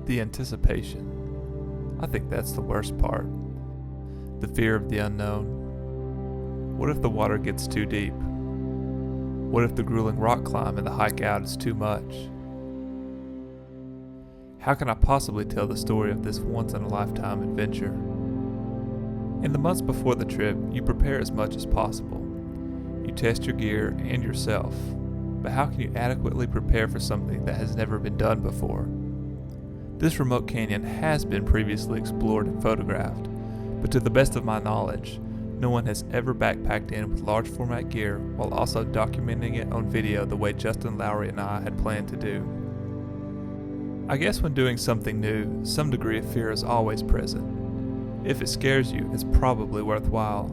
The anticipation. I think that's the worst part. The fear of the unknown. What if the water gets too deep? What if the grueling rock climb and the hike out is too much? How can I possibly tell the story of this once-in-a-lifetime adventure? In the months before the trip, you prepare as much as possible. You test your gear and yourself, but how can you adequately prepare for something that has never been done before? This remote canyon has been previously explored and photographed, but to the best of my knowledge, no one has ever backpacked in with large format gear while also documenting it on video the way Justin Lowery and I had planned to do. I guess when doing something new, some degree of fear is always present. If it scares you, it's probably worthwhile.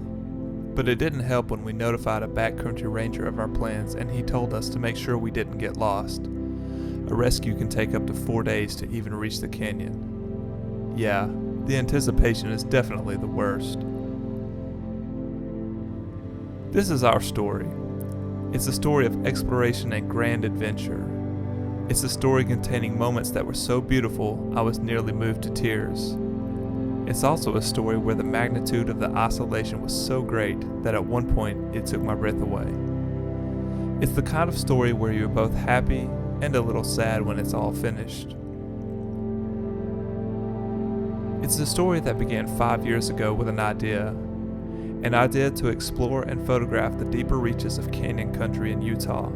But it didn't help when we notified a backcountry ranger of our plans and he told us to make sure we didn't get lost. A rescue can take up to 4 days to even reach the canyon. Yeah, the anticipation is definitely the worst. This is our story. It's a story of exploration and grand adventure. It's a story containing moments that were so beautiful I was nearly moved to tears. It's also a story where the magnitude of the isolation was so great that at one point it took my breath away. It's the kind of story where you're both happy and a little sad when it's all finished. It's a story that began 5 years ago with an idea to explore and photograph the deeper reaches of canyon country in Utah.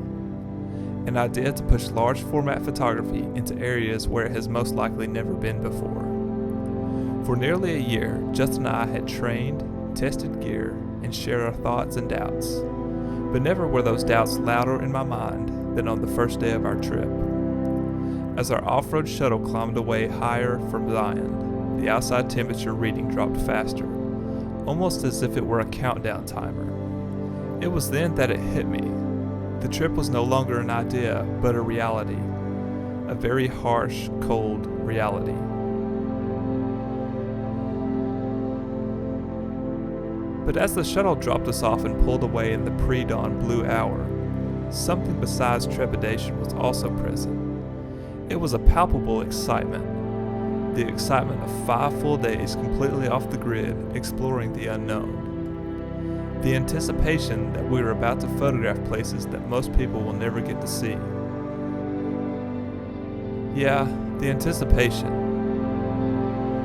An idea to push large format photography into areas where it has most likely never been before. For nearly a year, Justin and I had trained, tested gear, and shared our thoughts and doubts. But never were those doubts louder in my mind than on the first day of our trip. As our off-road shuttle climbed away higher from Zion, the outside temperature reading dropped faster, almost as if it were a countdown timer. It was then that it hit me. The trip was no longer an idea, but a reality. A very harsh, cold reality. But as the shuttle dropped us off and pulled away in the pre-dawn blue hour, something besides trepidation was also present. It was a palpable excitement. The excitement of 5 full days completely off the grid, exploring the unknown. The anticipation that we were about to photograph places that most people will never get to see. Yeah, the anticipation.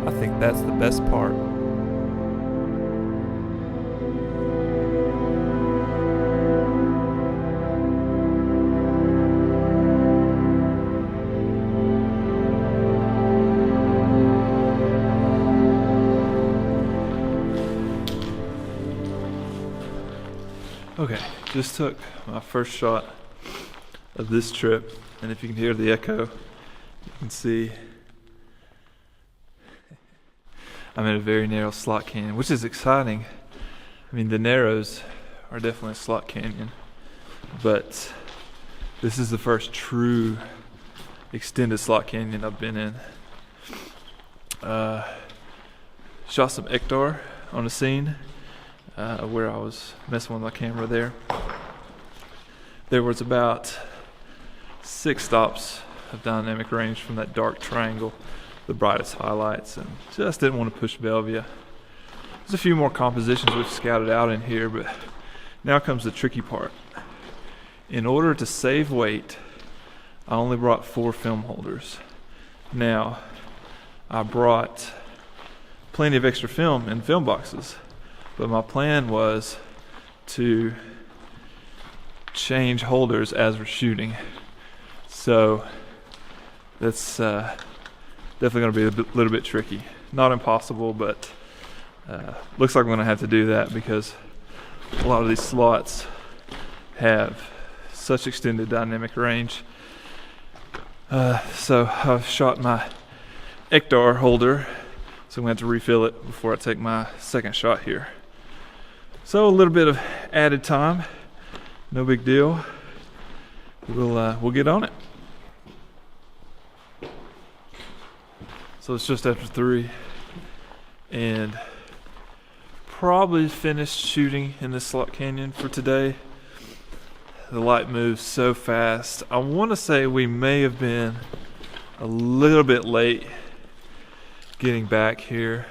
I think that's the best part. Okay, just took my first shot of this trip, and if you can hear the echo, you can see I'm in a very narrow slot canyon, which is exciting. I mean, the narrows are definitely a slot canyon, but this is the first true extended slot canyon I've been in. Shot some Ectar on the scene. Where I was messing with my camera there. There was about 6 stops of dynamic range from that dark triangle, the brightest highlights, and just didn't want to push Bellevue. There's a few more compositions we've scouted out in here, but now comes the tricky part. In order to save weight, I only brought 4 film holders. Now, I brought plenty of extra film in film boxes, but my plan was to change holders as we're shooting. So that's definitely going to be a little bit tricky. Not impossible, but looks like I'm going to have to do that because a lot of these slots have such extended dynamic range. So I've shot my Ectar holder, so I'm going to have to refill it before I take my second shot here. So a little bit of added time, no big deal. We'll get on it. So it's just after 3, and probably finished shooting in this slot canyon for today. The light moves so fast. I want to say we may have been a little bit late getting back here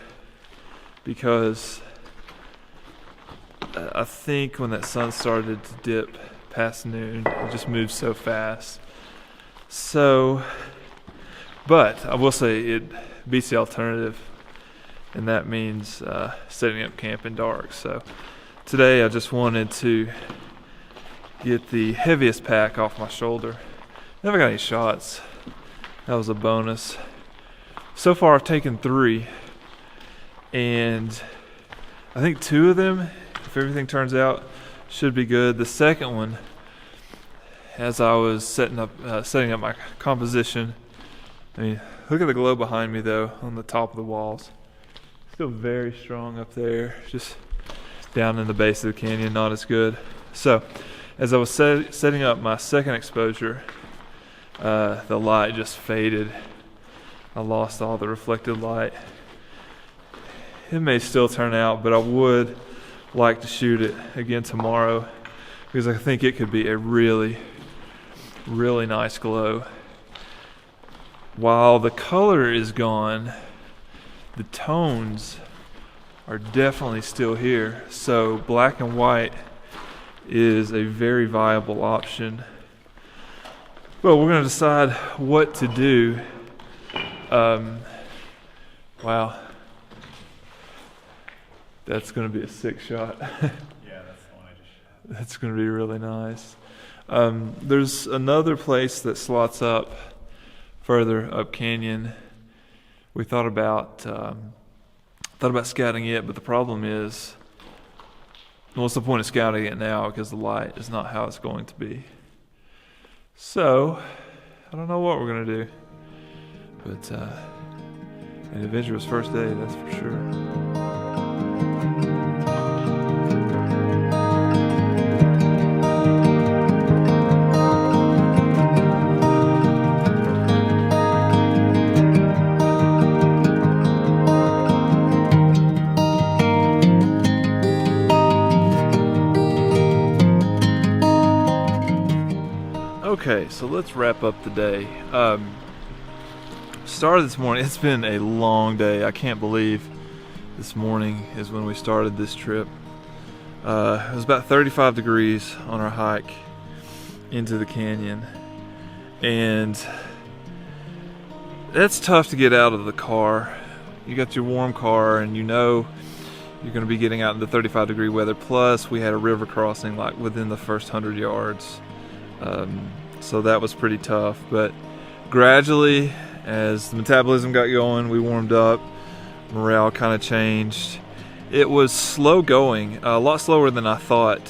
because I think when that sun started to dip past noon, it just moved so fast. So, but I will say it beats the alternative, and that means setting up camp in dark. So today I just wanted to get the heaviest pack off my shoulder. Never got any shots. That was a bonus. So far I've taken 3, and I think 2 of them, if everything turns out, should be good. The second one, as I was setting up my composition, I mean, look at the glow behind me though on the top of the walls. Still very strong up there, just down in the base of the canyon, not as good. So as I was setting up my second exposure, the light just faded. I lost all the reflected light. It may still turn out, but I would like to shoot it again tomorrow because I think it could be a really, really nice glow. While the color is gone, the tones are definitely still here. So black and white is a very viable option. Well, we're going to decide what to do. Wow. That's going to be a sick shot. Yeah, that's the one I just shot. That's going to be really nice. There's another place that slots up further up canyon. We thought about scouting it, but the problem is, what's the point of scouting it now? Because the light is not how it's going to be. So, I don't know what we're going to do. But an adventurous first day, that's for sure. Okay, so let's wrap up the day. Started this morning. It's been a long day. I can't believe this morning is when we started this trip. It was about 35 degrees on our hike into the canyon, and that's tough to get out of the car. You got your warm car and you know you're going to be getting out in the 35 degree weather. Plus we had a river crossing like within the first 100 yards. So that was pretty tough, but gradually as the metabolism got going, we warmed up, morale kind of changed. It was slow going, a lot slower than I thought.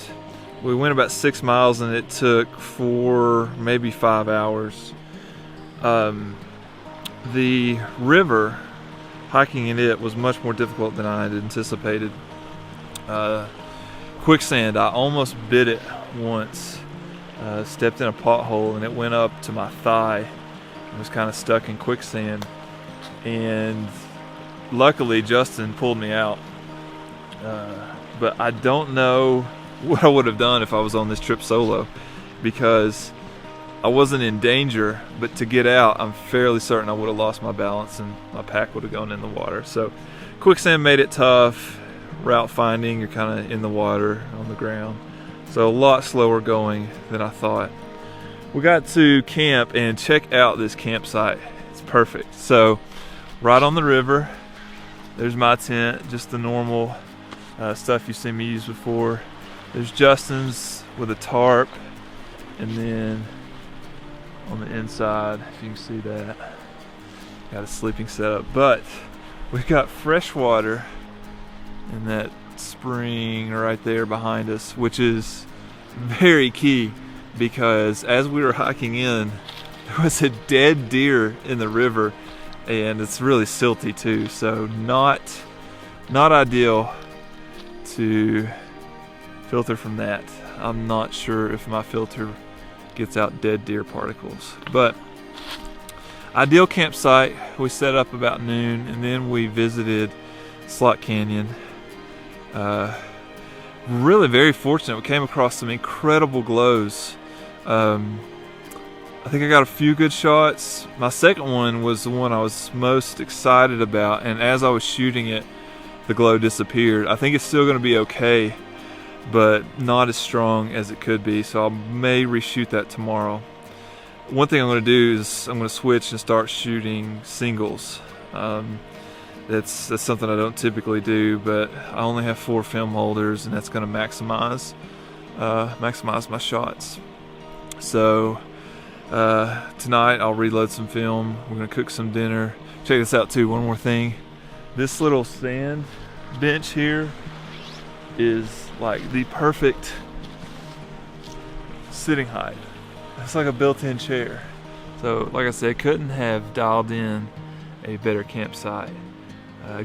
We went about 6 miles and it took 4, maybe 5 hours. The river, hiking in it was much more difficult than I had anticipated. Quicksand, I almost bit it once. Stepped in a pothole and it went up to my thigh and was kind of stuck in quicksand, and luckily Justin pulled me out, but I don't know what I would have done if I was on this trip solo, because I wasn't in danger, but to get out I'm fairly certain I would have lost my balance and my pack would have gone in the water. So quicksand made it tough. Route finding, you're kind of in the water on the ground. So a lot slower going than I thought. We got to camp, and check out this campsite. It's perfect. So right on the river, there's my tent, just the normal stuff you've seen me use before. There's Justin's with a tarp, and then on the inside, if you can see that, got a sleeping setup. But we've got fresh water in that spring right there behind us, which is very key, because as we were hiking in, there was a dead deer in the river, and it's really silty too, so not ideal to filter from that. I'm not sure if my filter gets out dead deer particles, but ideal campsite. We set up about noon, and then we visited Slot Canyon. Really very fortunate. We came across some incredible glows. I think I got a few good shots. My second one was the one I was most excited about, and as I was shooting it, the glow disappeared. I think it's still going to be okay, but not as strong as it could be, so I may reshoot that tomorrow. One thing I'm going to do is I'm going to switch and start shooting singles. That's something I don't typically do, but I only have 4 film holders, and that's going to maximize my shots. So tonight I'll reload some film. We're going to cook some dinner. Check this out too, one more thing. This little stand bench here is like the perfect sitting height. It's like a built-in chair. So like I said, couldn't have dialed in a better campsite.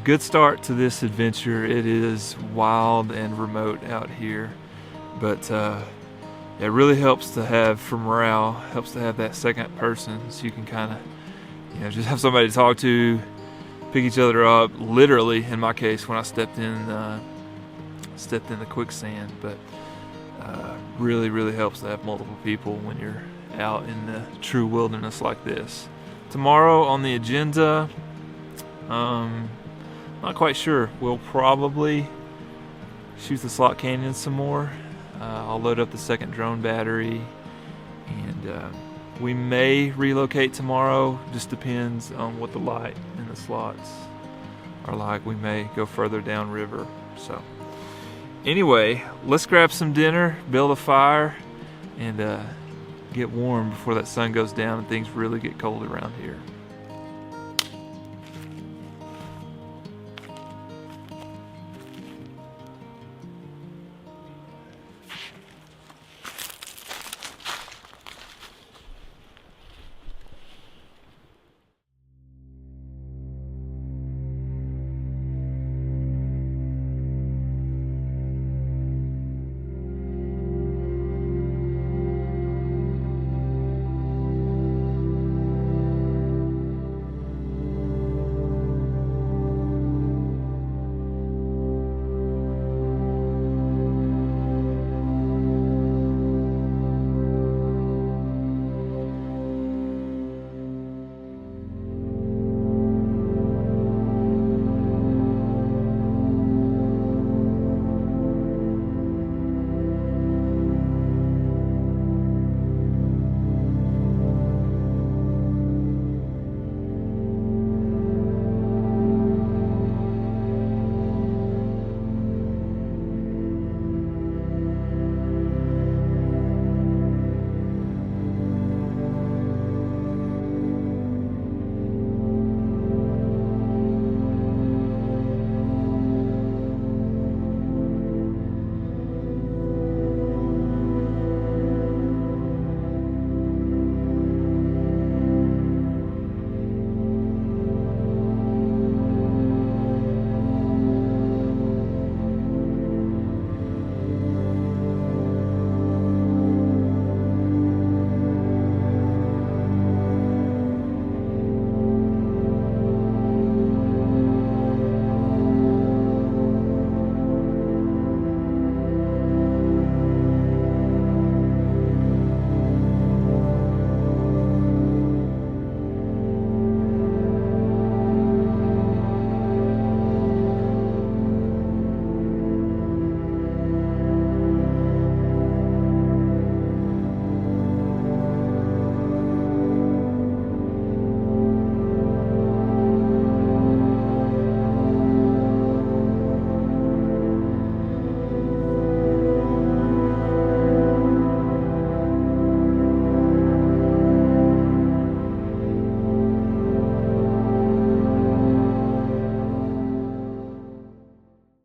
Good start to this adventure. It is wild and remote out here, but it really helps to have, for morale, helps to have that second person, so you can kind of, just have somebody to talk to, pick each other up. Literally, in my case, when I stepped in the quicksand, but really helps to have multiple people when you're out in the true wilderness like this. Tomorrow on the agenda, not quite sure. We'll probably shoot the Slot Canyon some more. I'll load up the second drone battery, and we may relocate tomorrow. Just depends on what the light in the slots are like. We may go further downriver. So anyway, let's grab some dinner, build a fire, and get warm before that sun goes down and things really get cold around here.